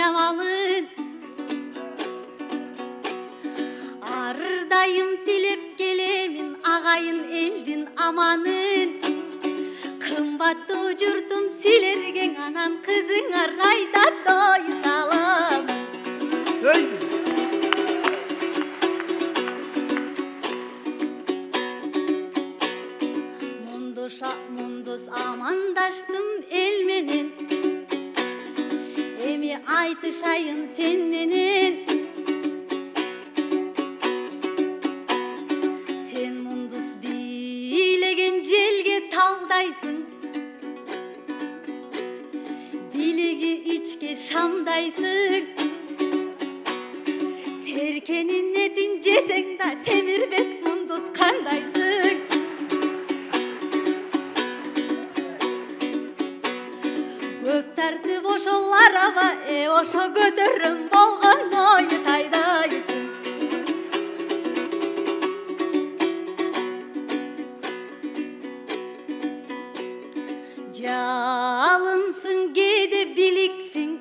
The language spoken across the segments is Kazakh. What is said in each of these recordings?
жамалын ардайым тилеп келемин агайын элдин аманын кымбаттуу журтум силерге анан кызыңар айтат той салам Мундуз амандаштым эл менен эми айтышайын сен менен сен мундуз бийлеген желге талдайсың билеги ичке шамдайсың серкенин этин жесең да семирбес мундуз кандайсың көп тартып ошол араба ошо көтөрөм болгон ой тайдайсың жалынсың кээде биликсиң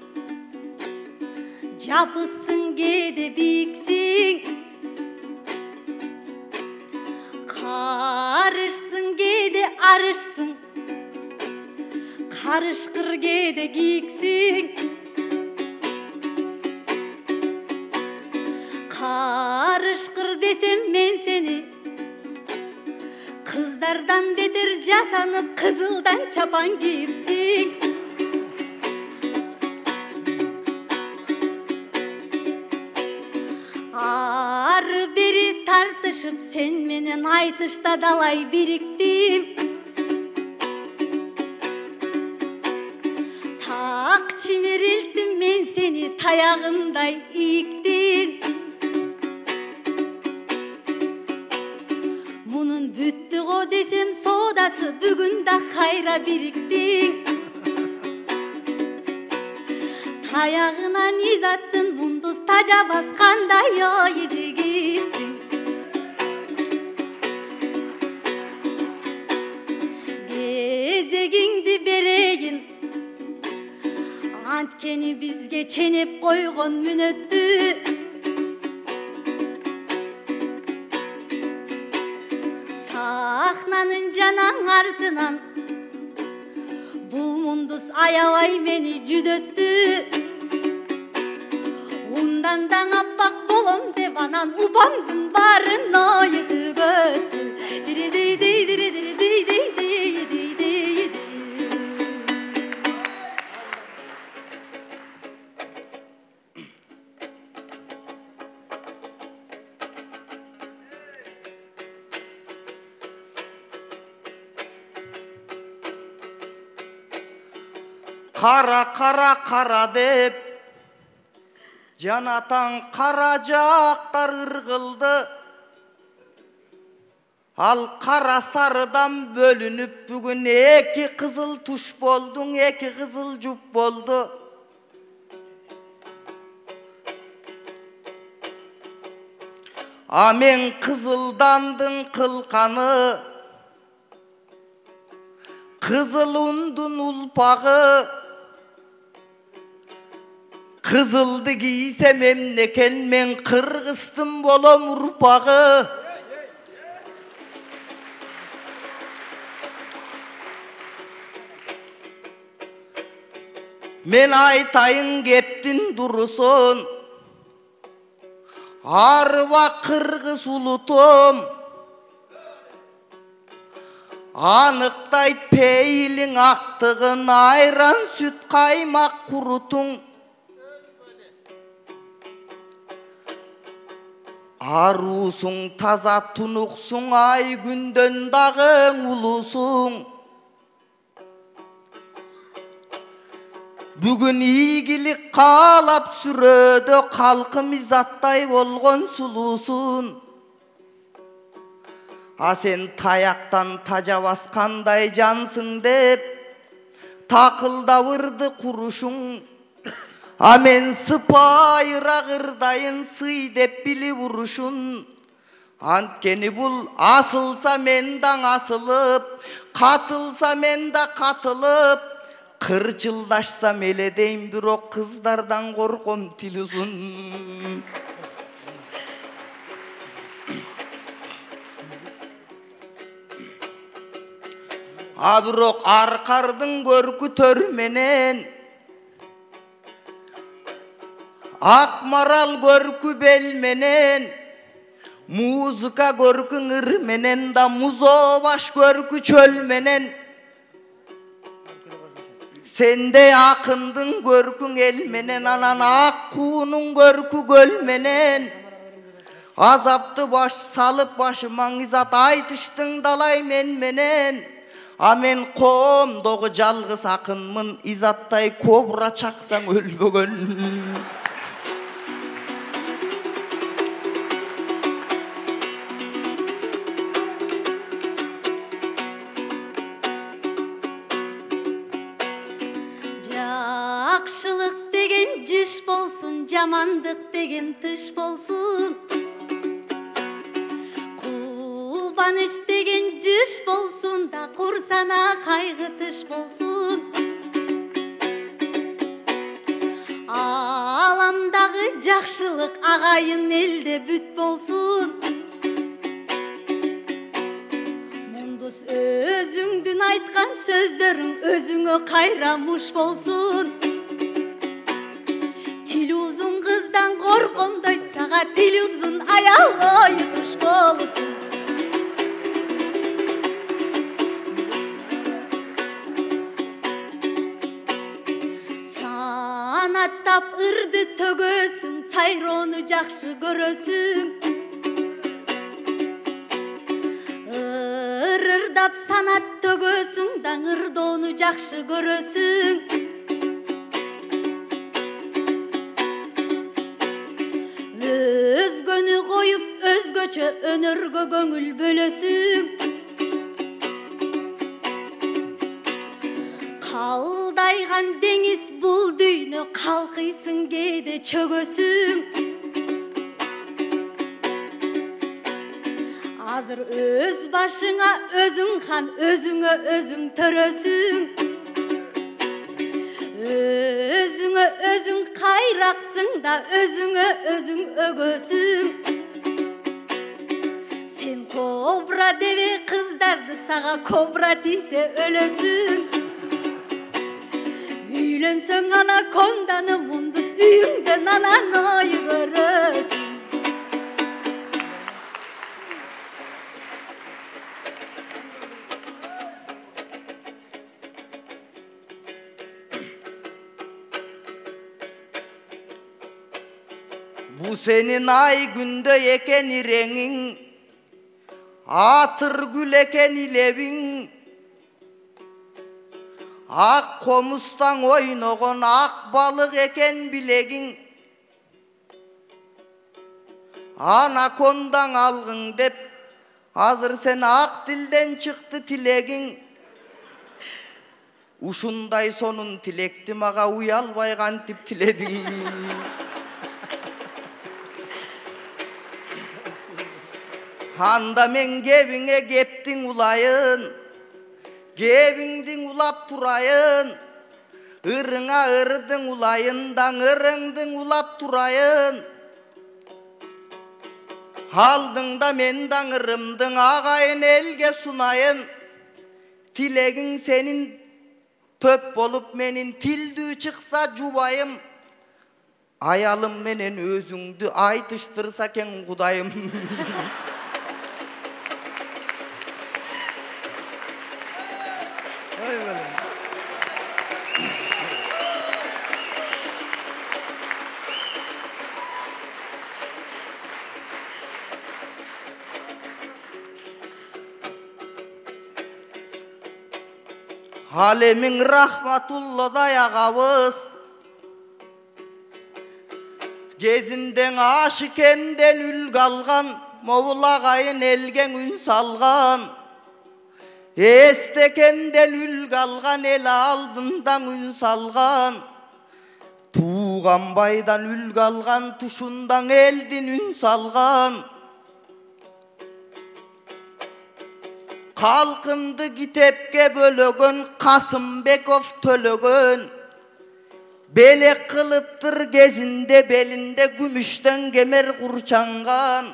жапысың кээде бийиксиң карышсың кээде арышсың карышкыр кээде кийиксиң карышкыр десем мен сени кыздардан бетер жасанып кызылдан чапан кийипсиң ары бери тартышып сен менен айтышта далай бириктим так чимирилтим мен сени таягындай ийиктин мунун бүттү го десем соодасы бүгүн да кайра бириктиң таягынан изаттын мундуз тажа баскандай ой жигитсиң кезегиңди берейин анткени бизге ченеп койгон мүнөттү сахнанын жанаң артынан бул мундуз аябай мени жүдөттү ундан да аппак болом деп анан упамдын баарын ою төгөттү Kara kara kara dep janatan kara jaktar ırgıldı. Al kara sarıdan bölünüp bugün eki kızıl tuş boldun, eki kızıl jup boldu. Amen kızıldandın kılkanı, kızıl undun ulpağı. Kızıldı giysem emneken men kırgıstım bolom urpağı. Men aytayın geptin durusun, arva kırgız ulutum. Anıktayt peylin aktığın ayran süt kaymak kurutun. Arusun taza tunuksun ay günden dağın ulusun. Bugün iyigilik kalap sürödö kalkım izatтай bolgon sulusun. A sen tayaktan taja baskanday jansın dep takıldavırdı kuruşun. A men sıpayıra gırdayın sıy dep bili vuruşun. Antkeni bul asılsa mendan asılıp, katılsa menda katılıp, Kırçıldaşsam eledeyim bürok kızlardan korkom til uzun. Abirok arkardın görkü törmenen, akmaral görkü belmenen, muzika görkü ırmenen da muzo baş görkü çölmenen. Sende akındın görkün elmenen, anan akkuğunun görkü gölmenen. Azaptı baş salıp başıman izat aytıştın dalay menmenen. Amen komdoğu жалғыз akınmın, izattay kobra çaksan ölbөгөн. Жақшылық деген жыш болсын, жамандық деген тыш болсын. Қубаныш деген жыш болсын да, құрсана қайғы тыш болсын. Аламдағы жақшылық ағайын елде бүт болсын. Мундуз өзіңдің айтқан сөздерің өзіңе қайрамыш болсын. Тил uzun қыздан қорқом дойт, саға тил uzun аял ойытыш болсын. Санаттап ырды төгөсүң, сайрону жакшы көрөсүң. Ырдап санат төгөсүң, да ырдоону жакшы көрөсүң. Өзгөнү коюп, өзгөчө өнөргө көңүл бөлөсүң. Қалдайған деңіз бұл дүйнө, қалқыйсың кейде чөгөсүң. Азыр өз башыңа өзің хан, өзіңө өзің төрөсүң. Өзіңө өзің қайрақсың да, өзіңө өзің өгөсүң. Сен кобра дебе қыздарды, саға кобра тийсе өлөсүң. Үйленсең анаконданы, мундуз үйүңдөн анан ой көрөсүң. Bu senin ay günde eken ireğin, atır gül eken ilevin. Ak komustan oynoğun ak balık eken bilegin. Anakondan algın dep, hazır sen ak dilden çıktı tilegin. Uşunday sonun tilekti mağa uyalbaygan tip tiledin. Handa men gevine geptin ulayın, gevindin ulap turayın. Irına ırdın ulayından, ırındın ulap turayın. Aldın da mendan ırımdın, ağayın elge sunayın. Tilegin senin töp bolup menin tildü çıksa cubayım. Ayalım menen özüңdü aytıştırsa ken kudayım. Halemin Rahmatulla dayağavız, gezinden aşikenden ül kalgan, Moğulağayın elgen ün salgan. Estekenden ül kalgan, el aldından ün salgan. Tuğan baydan ül kalgan, tuşundan eldin ün salgan. Халқымды китепке бөлөгөн Касымбеков төлөгөн. Белек кылыптыр кезинде белинде күмүштөн кемер курчанган.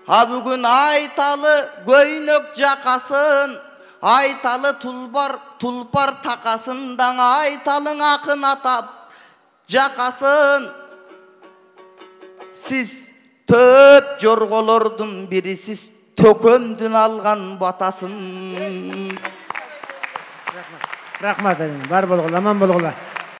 А бүгүн айталы көйнөк жакасын, айталы тулпар такасын, даңа айталың акын атап жакасын. Сиз төп жорголордун бирисиз, төкөмдүн алган батасын. Рахмат, бар болгула, аман болгула.